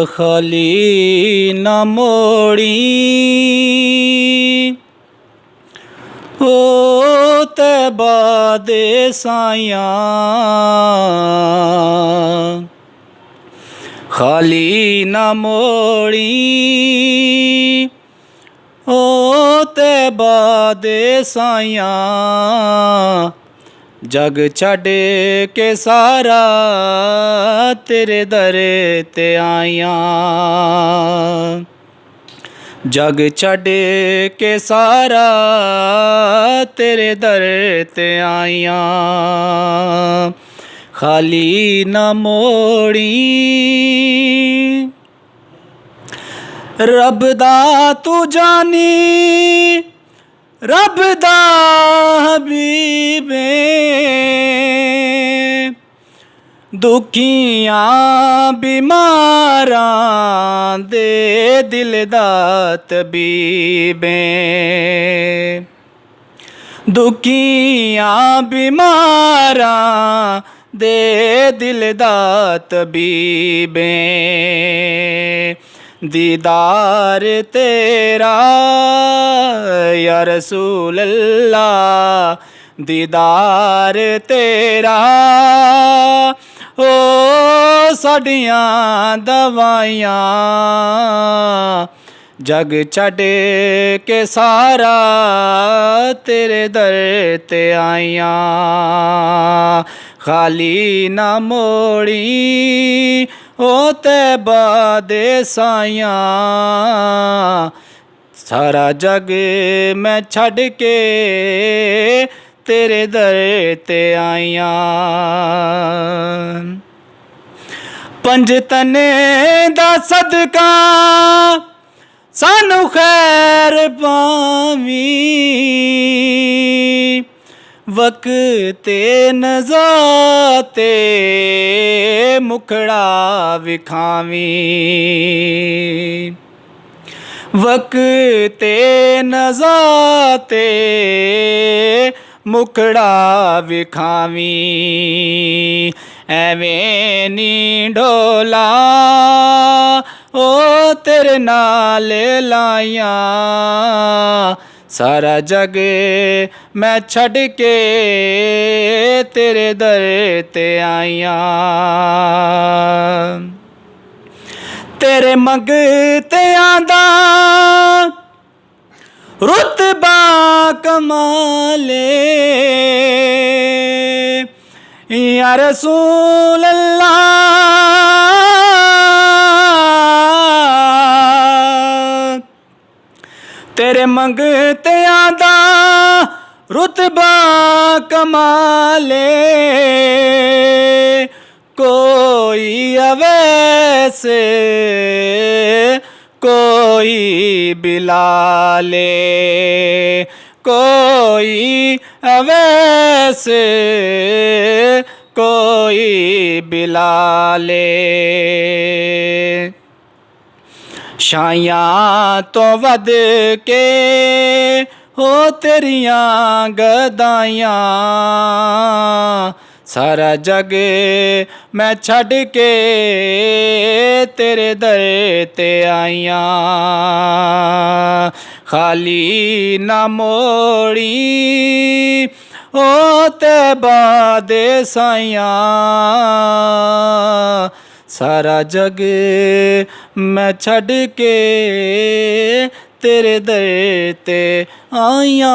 खाली न मोड़ी ओ तैबा दे साइयां, खाली न मोड़ी ओ तैबा दे साइयां, जग छड़ के सारा तेरे दर ते आइयां। जग छड़ के सारा तेरे दर ते आइयां, खाली न मोड़ी। रब दा तू जानी रब दा हबीबे, दुखियां बीमारां दे दिल दा तबीबे। दुखियां बीमारां दे दिल दा तबीबे। दीदार तेरा या रसूल अल्लाह, दीदार तेरा ओ साडियां दवाइयां। जग छड़ के सारा तेरे दर ते आइयां, खाली न मोड़ी ओ तैबा दे साइयां। सारा जग मैं छड़ के तेरे दर ते आइयां। पंज तने दा सदका सानू खैर पावी, वक्ते नज़ा ते मुखड़ा विखावी। वक्ते नज़ा ते मुखड़ा विखावी। एवें नी ढोला ओ तेरे नाल लाइयां, सारा जग मैं छड़ के तेरे दर ते आइयां। तेरे मंगतियां दा रुतबा कमाले, या रसूल अल्लाह तेरे मंगतियां दा रुतबा कमाले। कोई अवैस कोई बिलाले, कोई अवैस कोई बिलाले। शायां तो वध के हो तेरियां गदाइयां, सारा जग मैं छड़ के तेरे दर ते आइयां, खाली न मोड़ी ओ तैबा दे साइयां। सारा जग मैं छड़ के तेरे दर ते आइयां।